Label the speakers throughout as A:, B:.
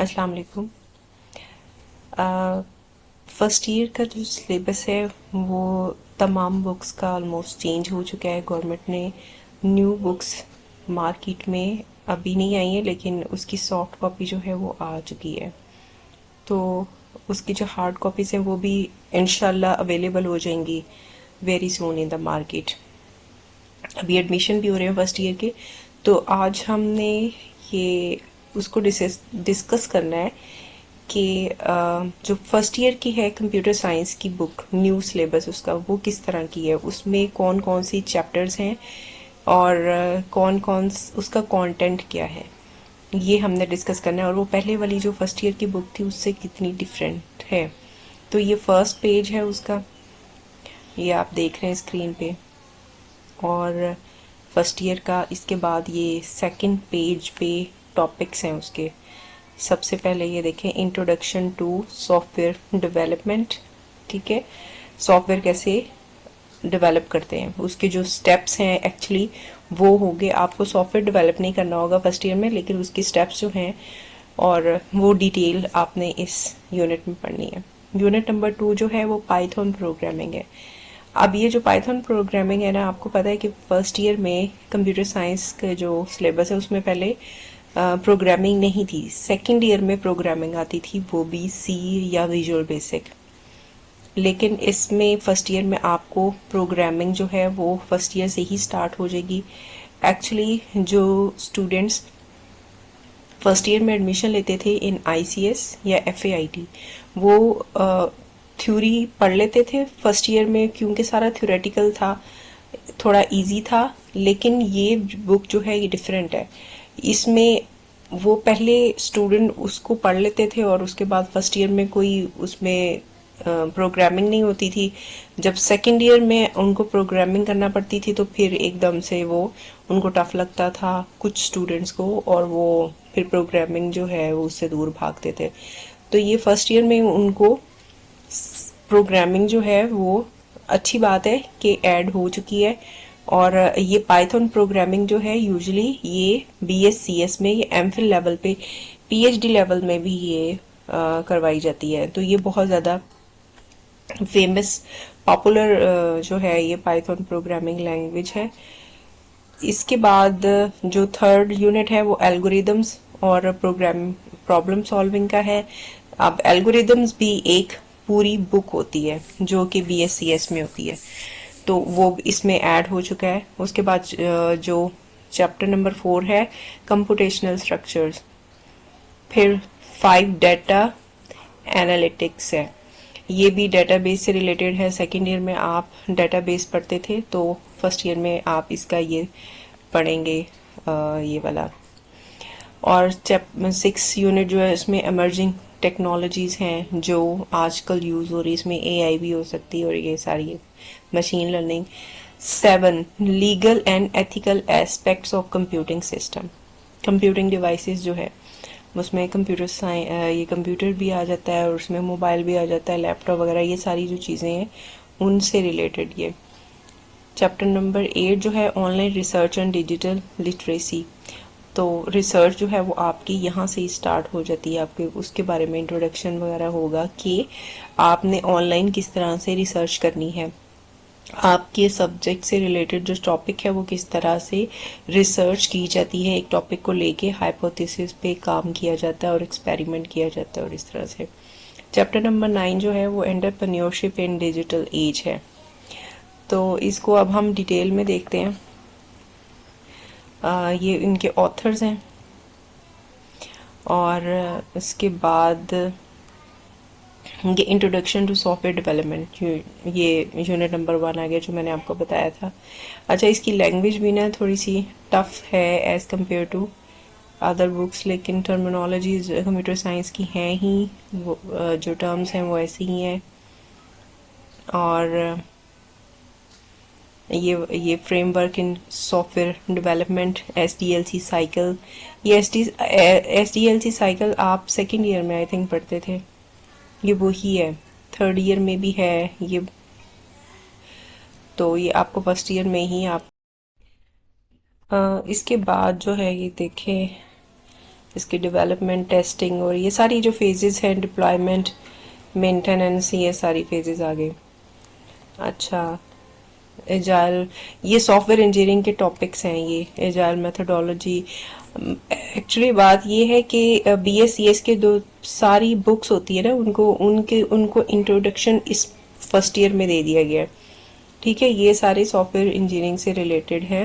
A: अस्सलाम वालेकुम। First year का जो सिलेबस है वो तमाम बुक्स का ऑलमोस्ट चेंज हो चुका है। गवर्नमेंट ने न्यू बुक्स मार्केट में अभी नहीं आई है, लेकिन उसकी सॉफ्ट कॉपी जो है वो आ चुकी है। तो उसकी जो हार्ड कॉपीज़ हैं वो भी इंशाल्लाह अवेलेबल हो जाएंगी very soon in the market. अभी एडमिशन भी हो रहे हैं फर्स्ट ईयर के। तो आज हमने ये उसको डिस्कस करना है कि जो फर्स्ट ईयर की है कंप्यूटर साइंस की बुक, न्यू सिलेबस उसका वो किस तरह की है, उसमें कौन कौन सी चैप्टर्स हैं और कौन कौन उसका कंटेंट क्या है, ये हमने डिस्कस करना है। और वो पहले वाली जो फर्स्ट ईयर की बुक थी उससे कितनी डिफरेंट है। तो ये फर्स्ट पेज है उसका, ये आप देख रहे हैं स्क्रीन पे। और फर्स्ट ईयर का इसके बाद ये सेकंड पेज पे टॉपिक्स हैं उसके। सबसे पहले ये देखें, इंट्रोडक्शन टू सॉफ्टवेयर डेवलपमेंट। ठीक है, सॉफ्टवेयर कैसे डेवलप करते हैं, उसके जो स्टेप्स हैं एक्चुअली वो होंगे। आपको सॉफ्टवेयर डेवलप नहीं करना होगा फर्स्ट ईयर में, लेकिन उसके स्टेप्स जो हैं और वो डिटेल आपने इस यूनिट में पढ़नी है। यूनिट नंबर 2 जो है वो पाइथन प्रोग्रामिंग है। अब ये जो पाइथन प्रोग्रामिंग है ना, आपको पता है कि फर्स्ट ईयर में कंप्यूटर साइंस का जो सिलेबस है उसमें पहले प्रोग्रामिंग नहीं थी। सेकंड ईयर में प्रोग्रामिंग आती थी, वो भी सी या विजुअल बेसिक। लेकिन इसमें फर्स्ट ईयर में आपको प्रोग्रामिंग जो है वो फर्स्ट ईयर से ही स्टार्ट हो जाएगी। एक्चुअली जो स्टूडेंट्स फर्स्ट ईयर में एडमिशन लेते थे इन आईसीएस या एफएआईटी, वो थ्योरी पढ़ लेते थे फर्स्ट ईयर में, क्योंकि सारा थ्योरेटिकल था, थोड़ा इजी था। लेकिन ये बुक जो है ये डिफरेंट है। इसमें वो पहले स्टूडेंट उसको पढ़ लेते थे और उसके बाद फर्स्ट ईयर में कोई उसमें प्रोग्रामिंग नहीं होती थी। जब सेकंड ईयर में उनको प्रोग्रामिंग करना पड़ती थी तो फिर एकदम से वो उनको टफ लगता था कुछ स्टूडेंट्स को, और वो फिर प्रोग्रामिंग जो है वो उससे दूर भागते थे। तो ये फर्स्ट ईयर में उनको प्रोग्रामिंग जो है वो अच्छी बात है कि ऐड हो चुकी है। और ये पाइथन प्रोग्रामिंग जो है यूजुअली ये बीएससीएस में, ये एमफिल लेवल पे, पीएचडी लेवल में भी ये करवाई जाती है। तो ये बहुत ज़्यादा फेमस पॉपुलर जो है ये पाइथन प्रोग्रामिंग लैंग्वेज है। इसके बाद जो थर्ड यूनिट है वो एल्गोरिदम्स और प्रोग्राम प्रॉब्लम सॉल्विंग का है। अब एल्गोरिदम्स भी एक पूरी बुक होती है जो कि बीएससीएस में होती है, तो वो इसमें ऐड हो चुका है। उसके बाद जो चैप्टर नंबर 4 है कंप्यूटेशनल स्ट्रक्चर्स, फिर 5 डेटा एनालिटिक्स है। ये भी डेटाबेस से रिलेटेड है। सेकेंड ईयर में आप डेटाबेस पढ़ते थे, तो फर्स्ट ईयर में आप इसका ये पढ़ेंगे, ये वाला। और 6 यूनिट जो है इसमें इमर्जिंग टेक्नोलॉजीज हैं जो आजकल यूज़ हो रही है। इसमें एआई भी हो सकती है और ये सारी machine learning. 7 legal and ethical aspects of computing system, computing devices जो है उसमें ये कंप्यूटर भी आ जाता है और उसमें मोबाइल भी आ जाता है, लैपटॉप वगैरह, ये सारी जो चीज़ें हैं उनसे रिलेटेड ये। चैप्टर नंबर 8 जो है online research and digital literacy. तो रिसर्च जो है वो आपकी यहाँ से ही स्टार्ट हो जाती है। आपके उसके बारे में इंट्रोडक्शन वगैरह होगा कि आपने ऑनलाइन किस तरह से रिसर्च करनी है, आपके सब्जेक्ट से रिलेटेड जो टॉपिक है वो किस तरह से रिसर्च की जाती है। एक टॉपिक को लेके हाइपोथेसिस पे काम किया जाता है और एक्सपेरिमेंट किया जाता है और इस तरह से। चैप्टर नंबर 9 जो है वो एंटरप्रेन्योरशिप इन डिजिटल एज है। तो इसको अब हम डिटेल में देखते हैं। ये इनके ऑथर्स हैं और इसके बाद ये इंट्रोडक्शन टू सॉफ्टवेयर डेवलपमेंट, ये यूनिट नंबर 1 आ गया जो मैंने आपको बताया था। अच्छा, इसकी लैंग्वेज भी ना थोड़ी सी टफ है as compare to other books, लेकिन टर्मिनोलॉजीज कंप्यूटर साइंस की हैं ही, वो जो टर्म्स हैं वो ऐसे ही हैं। और ये framework in software development, SDLC cycle. ये एसडीएलसी साइकिल आप सेकेंड ईयर में आई थिंक पढ़ते थे, ये वही है। थर्ड ईयर में भी है ये, तो ये आपको फर्स्ट ईयर में ही आप इसके बाद जो है ये देखें, इसकी डेवलपमेंट, टेस्टिंग और ये सारी जो फेजेस हैं, डिप्लॉयमेंट, मेंटेनेंस, ये सारी फेजेस आ गई। अच्छा, एजाइल, ये सॉफ्टवेयर इंजीनियरिंग के टॉपिक्स हैं, ये एजाइल मेथोडोलॉजी। एक्चुअली बात ये है कि BScs के दो सारी बुक्स होती है ना, उनको इंट्रोडक्शन इस फर्स्ट ईयर में दे दिया गया है। ठीक है, ये सारे सॉफ्टवेयर इंजीनियरिंग से रिलेटेड है।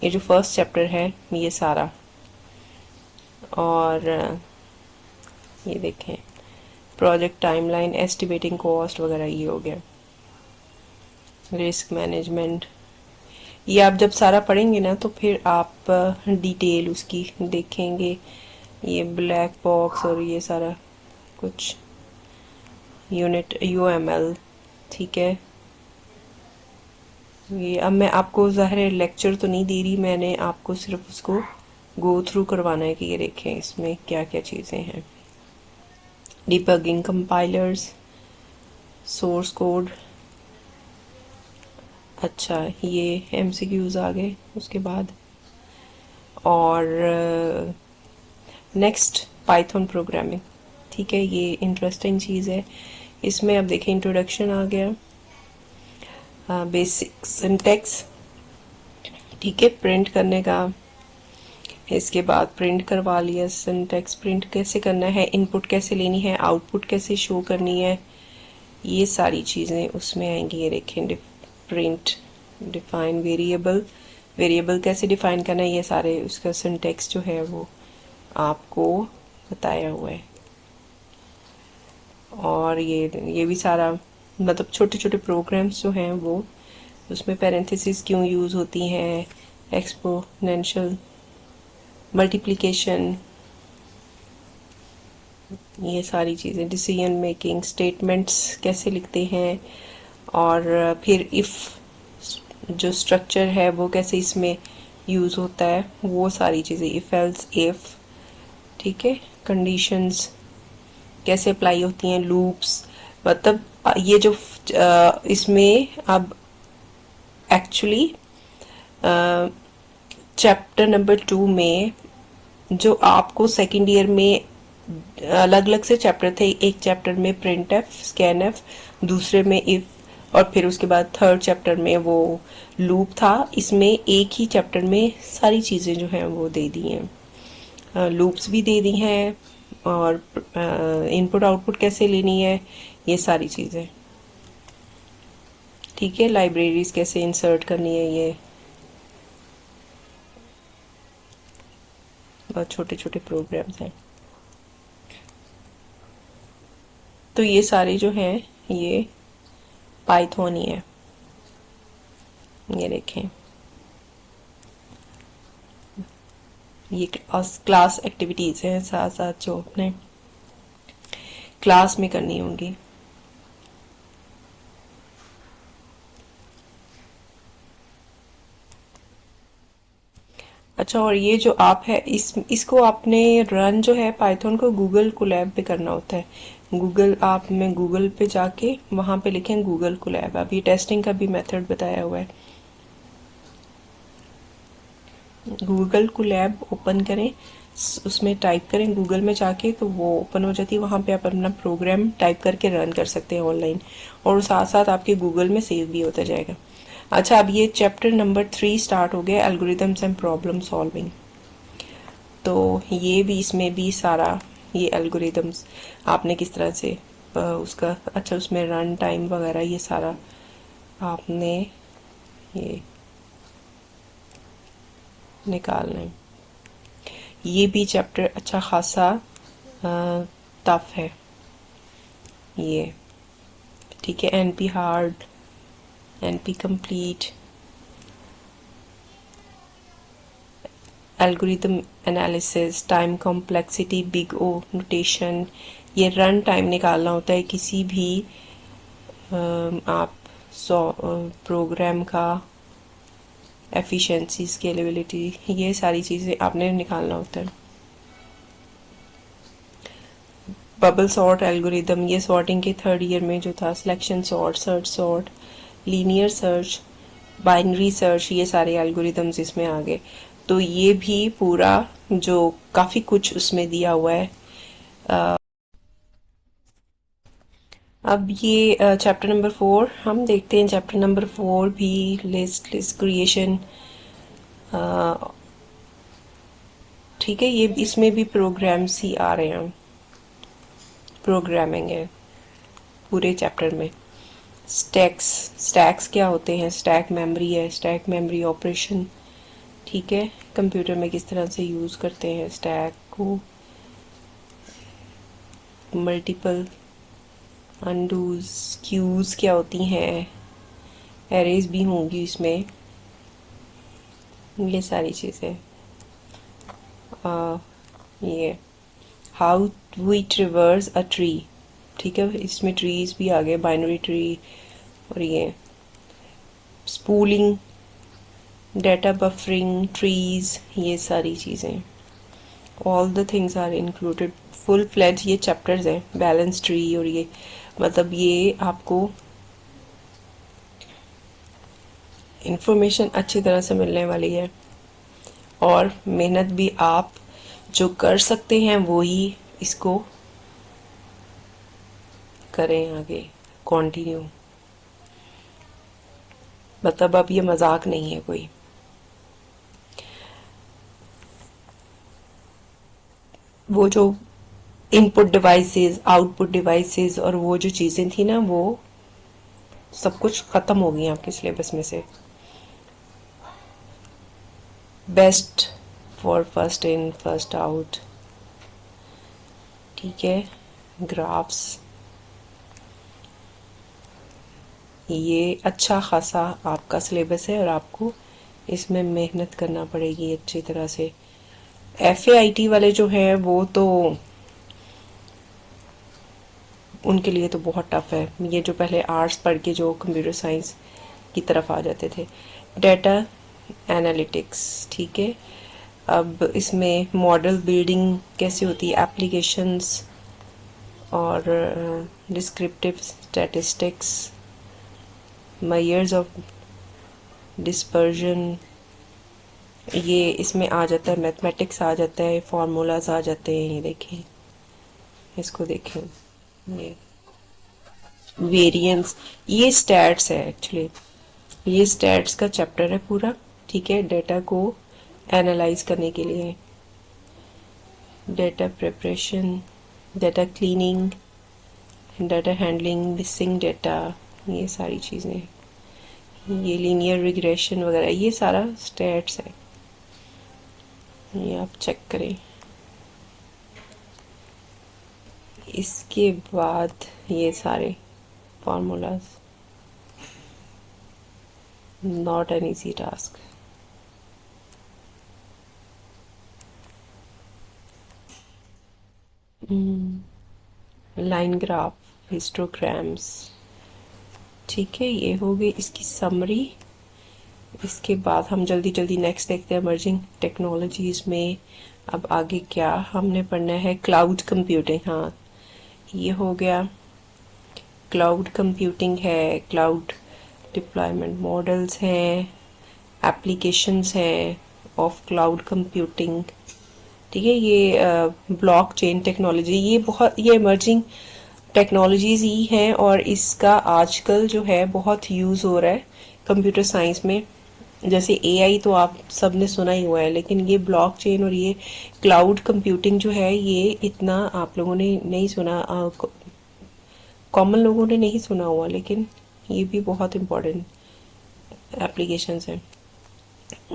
A: ये जो फर्स्ट चैप्टर है ये सारा, और ये देखें प्रोजेक्ट टाइमलाइन, एस्टिमेटिंग कॉस्ट वगैरह, ये हो गया। रिस्क मैनेजमेंट, ये आप जब सारा पढ़ेंगे ना तो फिर आप डिटेल उसकी देखेंगे। ये ब्लैक बॉक्स और ये सारा कुछ, यूनिट UML, ठीक है। ये अब मैं आपको ज़ाहिर लेक्चर तो नहीं दे रही, मैंने आपको सिर्फ उसको गो थ्रू करवाना है कि ये देखें इसमें क्या क्या चीज़ें हैं। Debugging, compilers, source code. अच्छा, ये MCQs आ गए उसके बाद। और नेक्स्ट पाइथन प्रोग्रामिंग, ठीक है, ये इंटरेस्टिंग चीज़ है। इसमें अब देखें इंट्रोडक्शन आ गया, बेसिक सिंटैक्स, ठीक है, प्रिंट करने का। इसके बाद प्रिंट करवा लिया, सिंटैक्स प्रिंट कैसे करना है, इनपुट कैसे लेनी है, आउटपुट कैसे शो करनी है, ये सारी चीज़ें उसमें आएंगी। ये देखें प्रिंट, डिफाइन वेरिएबल, वेरिएबल कैसे डिफाइन करना है, ये सारे उसका सिंटैक्स जो है वो आपको बताया हुआ है। और ये भी सारा, मतलब छोटे छोटे प्रोग्राम्स जो हैं वो, उसमें पैरेंथेसिस क्यों यूज़ होती हैं, एक्सपोनेंशियल, मल्टीप्लिकेशन, ये सारी चीज़ें, डिसीजन मेकिंग, स्टेटमेंट्स कैसे लिखते हैं, और फिर इफ़ जो स्ट्रक्चर है वो कैसे इसमें यूज़ होता है, वो सारी चीज़ें, इफ़ एल्स इफ़, ठीक है, कंडीशंस कैसे अप्लाई होती हैं, लूप्स, मतलब ये जो इसमें अब एक्चुअली चैप्टर नंबर 2 में जो आपको सेकेंड ईयर में अलग अलग से चैप्टर थे, एक चैप्टर में प्रिंट एफ, स्कैन एफ, दूसरे में इफ, और फिर उसके बाद थर्ड चैप्टर में वो लूप था। इसमें एक ही चैप्टर में सारी चीज़ें जो हैं वो दे दी हैं, लूप्स भी दे दी हैं, और इनपुट आउटपुट कैसे लेनी है, ये सारी चीज़ें, ठीक है, लाइब्रेरीज कैसे इंसर्ट करनी है, ये बहुत छोटे छोटे प्रोग्राम्स हैं। तो ये सारे जो हैं ये पाइथन ही है, ये देखें, ये क्लास एक्टिविटीज़ हैं साथ साथ जो अपने क्लास में करनी होंगी। अच्छा, और ये जो आप है इसको आपने रन जो है पाइथन को गूगल कोलैब पे करना होता है। गूगल आप में गूगल पे जाके वहाँ पे लिखें गूगल कोलैब। अब ये टेस्टिंग का भी मेथड बताया हुआ है। गूगल कोलैब ओपन करें, उसमें टाइप करें गूगल में जाके, तो वो ओपन हो जाती है। वहाँ पे आप अपना प्रोग्राम टाइप करके रन कर सकते हैं ऑनलाइन, और साथ साथ आपके गूगल में सेव भी होता जाएगा। अच्छा, अब ये चैप्टर नंबर 3 स्टार्ट हो गया, एल्गोरिथम्स एंड प्रॉब्लम सॉल्विंग। तो ये भी, इसमें भी सारा ये एल्गोरिथम्स आपने किस तरह से उसका, अच्छा, उसमें रन टाइम वगैरह ये सारा आपने ये निकालना है। ये भी चैप्टर अच्छा खासा टफ है ये, ठीक है। NP hard, NP complete, algorithm analysis, time complexity, big O notation, ये रन टाइम निकालना होता है किसी भी आप प्रोग्राम का, एफिशिएंसी, स्केलेबिलिटी, ये सारी चीज़ें आपने निकालना होता है। बबल सॉर्ट एल्गोरिदम, ये सॉर्टिंग के थर्ड ईयर में जो था, selection sort, search sort, linear search, binary search, ये सारे एल्गोरिदम्स इसमें आ गए। तो ये भी पूरा जो काफ़ी कुछ उसमें दिया हुआ है। अब ये चैप्टर नंबर 4 हम देखते हैं। चैप्टर नंबर 4 भी लिस्ट क्रिएशन, ठीक है। ये इसमें भी प्रोग्राम्स ही आ रहे हैं, प्रोग्रामिंग है पूरे चैप्टर में। स्टैक्स क्या होते हैं? स्टैक मेमोरी है, स्टैक मेमोरी ऑपरेशन, ठीक है। कंप्यूटर में किस तरह से यूज़ करते हैं स्टैक को, मल्टीपल अनडूज, क्यूज क्या होती हैं, एरेज भी होंगी इसमें, ये सारी चीज़ें। ये how we traverse a tree, ठीक है। इसमें ट्रीज भी आ गए, बाइनरी ट्री, और ये स्पूलिंग, डेटा बफरिंग, ट्रीज, ये सारी चीज़ें, all the things are included. Full fledge ये चैप्टर्स हैं, बैलेंस ट्री, और ये मतलब ये आपको इंफॉर्मेशन अच्छी तरह से मिलने वाली है। और मेहनत भी आप जो कर सकते हैं वो ही इसको करें आगे कंटिन्यू। मतलब अब ये मजाक नहीं है कोई। वो जो इनपुट डिवाइसेस, आउटपुट डिवाइसेस, और वो जो चीज़ें थी ना, वो सब कुछ ख़त्म हो गई आपके सिलेबस में से। Best for first in first out, ठीक है। ग्राफ्स, ये अच्छा खासा आपका सिलेबस है और आपको इसमें मेहनत करना पड़ेगी अच्छी तरह से। FAIT वाले जो हैं वो तो उनके लिए तो बहुत टफ है। ये जो पहले आर्ट्स पढ़ के जो कंप्यूटर साइंस की तरफ आ जाते थे। डेटा एनालिटिक्स, ठीक है। अब इसमें मॉडल बिल्डिंग कैसे होती है, एप्लीकेशंस, और descriptive statistics, measures of dispersion, ये इसमें आ जाता है। मैथमेटिक्स आ जाता है, फार्मूलाज आ जाते हैं। ये देखें, इसको देखें, ये वेरिएंस, ये स्टैट्स है एक्चुअली। ये स्टैट्स का चैप्टर है पूरा, ठीक है। डेटा को एनालाइज करने के लिए, data preparation, data cleaning, data handling, missing data, ये सारी चीज़ें, ये लीनियर रिग्रेशन वगैरह, ये सारा स्टैट्स है। ये आप चेक करें। इसके बाद ये सारे formulas, not an easy task. Line graph, histograms, ठीक है। ये हो गई इसकी समरी। इसके बाद हम जल्दी जल्दी नेक्स्ट देखते हैं, इमर्जिंग टेक्नोलॉजीज में अब आगे क्या हमने पढ़ना है। क्लाउड कंप्यूटिंग, हाँ ये हो गया। क्लाउड कंप्यूटिंग है, क्लाउड डिप्लॉयमेंट मॉडल्स हैं, एप्लीकेशंस हैं ऑफ क्लाउड कंप्यूटिंग, ठीक है। ये ब्लॉकचेन टेक्नोलॉजी, ये इमर्जिंग टेक्नोलॉजीज ही हैं और इसका आजकल जो है बहुत यूज़ हो रहा है कंप्यूटर साइंस में। जैसे AI तो आप सब ने सुना ही हुआ है, लेकिन ये ब्लॉकचेन और ये क्लाउड कंप्यूटिंग जो है ये इतना आप लोगों ने नहीं सुना, कॉमन लोगों ने नहीं सुना हुआ, लेकिन ये भी बहुत इम्पोर्टेंट एप्लीकेशंस हैं,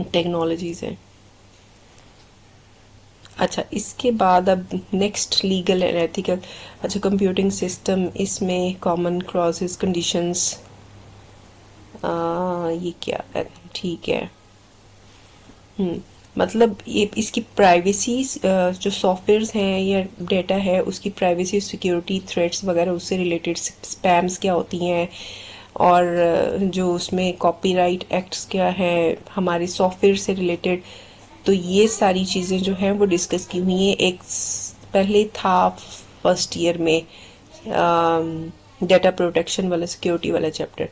A: टेक्नोलॉजीज हैं। अच्छा, इसके बाद अब नेक्स्ट लीगल एंड एथिकल। अच्छा, कंप्यूटिंग सिस्टम, इसमें कॉमन क्लॉजेस, कंडीशंस, ये क्या है, ठीक है। मतलब ये इसकी प्राइवेसी, जो सॉफ्टवेयर्स हैं या डेटा है उसकी प्राइवेसी, सिक्योरिटी थ्रेट्स वगैरह उससे रिलेटेड, स्पैम्स क्या होती हैं, और जो उसमें कॉपीराइट एक्ट्स क्या है हमारे सॉफ्टवेयर से रिलेटेड। तो ये सारी चीज़ें जो हैं वो डिस्कस की हुई हैं। एक पहले था फर्स्ट ईयर में डेटा प्रोटेक्शन वाला, सिक्योरिटी वाला chapter,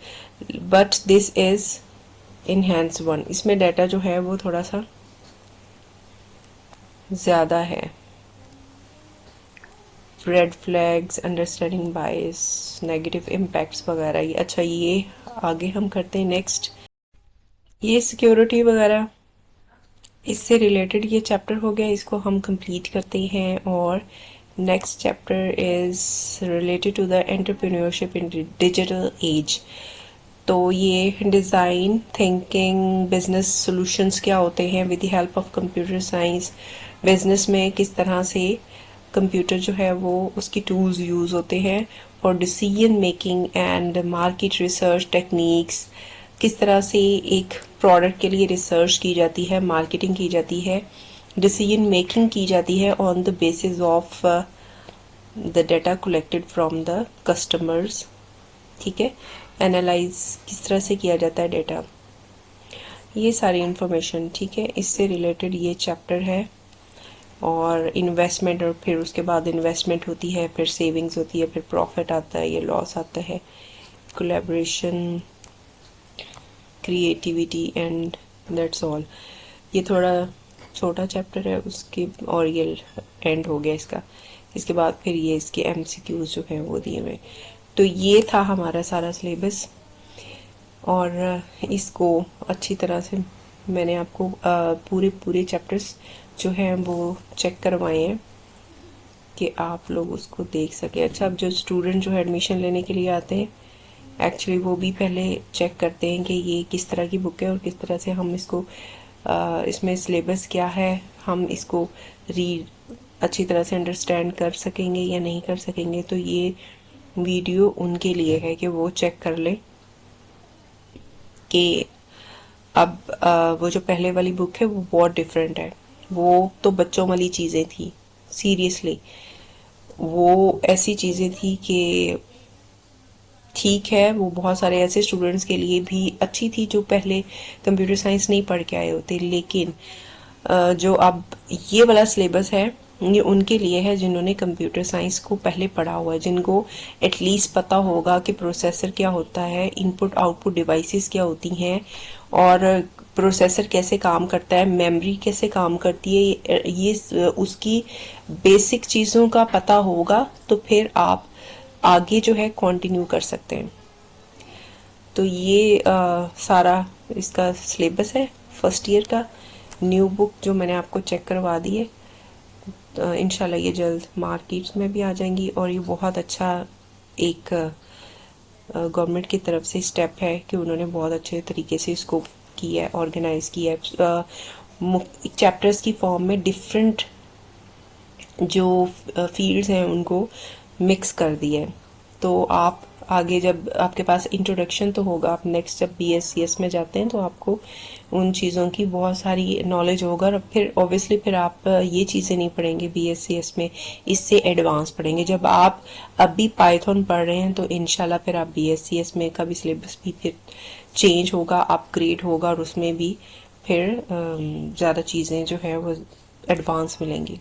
A: but this is enhance one. इसमें डाटा जो है वो थोड़ा सा ज़्यादा है। रेड फ्लैग्स, अंडरस्टैंडिंग बायस, नेगेटिव इम्पैक्ट्स वगैरह। ये अच्छा, ये आगे हम करते हैं नेक्स्ट। ये सिक्योरिटी वगैरह इससे रिलेटेड ये चैप्टर हो गया, इसको हम कंप्लीट करते हैं। और next chapter is related to the entrepreneurship in digital age. तो ये डिज़ाइन थिंकिंग बिजनेस सॉल्यूशंस क्या होते हैं with the help of computer science. Business में किस तरह से कंप्यूटर जो है वो उसकी टूल्स यूज़ होते हैं for decision making and market research techniques. किस तरह से एक प्रोडक्ट के लिए रिसर्च की जाती है, मार्केटिंग की जाती है, डिसीजन मेकिंग की जाती है on the basis of the data collected from the customers. ठीक है, एनालाइज किस तरह से किया जाता है डेटा, ये सारी इंफॉर्मेशन। ठीक है, इससे रिलेटेड ये चैप्टर है। और इन्वेस्टमेंट, और फिर उसके बाद इन्वेस्टमेंट होती है, फिर सेविंग्स होती है, फिर प्रॉफिट आता है, ये लॉस आता है, collaboration, creativity and that's all. ये थोड़ा छोटा चैप्टर है उसके, और ये एंड हो गया इसका। इसके बाद फिर ये इसके एमसीक्यूज जो हैं वो दिए हुए। तो ये था हमारा सारा सिलेबस, और इसको अच्छी तरह से मैंने आपको पूरे पूरे चैप्टर्स जो हैं वो चेक करवाए हैं कि आप लोग उसको देख सकें। अच्छा, अब जो स्टूडेंट जो है एडमिशन लेने के लिए आते हैं, एक्चुअली वो भी पहले चेक करते हैं कि ये किस तरह की बुक है और किस तरह से हम इसको इसमें सिलेबस क्या है, हम इसको रीड अच्छी तरह से अंडरस्टैंड कर सकेंगे या नहीं कर सकेंगे। तो ये वीडियो उनके लिए है कि वो चेक कर लें कि अब वो जो पहले वाली बुक है वो बहुत डिफरेंट है। वो तो बच्चों वाली चीज़ें थी, सीरियसली वो ऐसी चीज़ें थी कि ठीक है, वो बहुत सारे ऐसे स्टूडेंट्स के लिए भी अच्छी थी जो पहले कंप्यूटर साइंस नहीं पढ़ के आए होते, लेकिन जो अब ये वाला सिलेबस है ये उनके लिए है जिन्होंने कंप्यूटर साइंस को पहले पढ़ा हुआ है, जिनको एटलीस्ट पता होगा कि प्रोसेसर क्या होता है, इनपुट आउटपुट डिवाइसेस क्या होती हैं, और प्रोसेसर कैसे काम करता है, मेमोरी कैसे काम करती है, ये उसकी बेसिक चीज़ों का पता होगा तो फिर आप आगे जो है कंटिन्यू कर सकते हैं। तो ये सारा इसका सिलेबस है फर्स्ट ईयर का। न्यू बुक जो मैंने आपको चेक करवा दी है, तो इंशाल्लाह ये जल्द मार्केट्स में भी आ जाएंगी। और ये बहुत अच्छा एक गवर्नमेंट की तरफ से स्टेप है कि उन्होंने बहुत अच्छे तरीके से इसको किया है, ऑर्गेनाइज किया है, चैप्टर्स की फॉर्म में डिफरेंट जो फील्ड्स हैं उनको मिक्स कर दिया है। तो आप आगे जब आपके पास इंट्रोडक्शन तो होगा, आप नेक्स्ट जब BScs में जाते हैं तो आपको उन चीज़ों की बहुत सारी नॉलेज होगा, और फिर ऑब्वियसली फिर आप ये चीज़ें नहीं पढ़ेंगे BScs में, इससे एडवांस पढ़ेंगे। जब आप अभी पाइथन पढ़ रहे हैं तो इंशाल्लाह फिर आप BScs में का भी सिलेबस भी फिर चेंज होगा, अपग्रेड होगा, और उसमें भी फिर ज़्यादा चीज़ें जो है वो एडवांस मिलेंगी।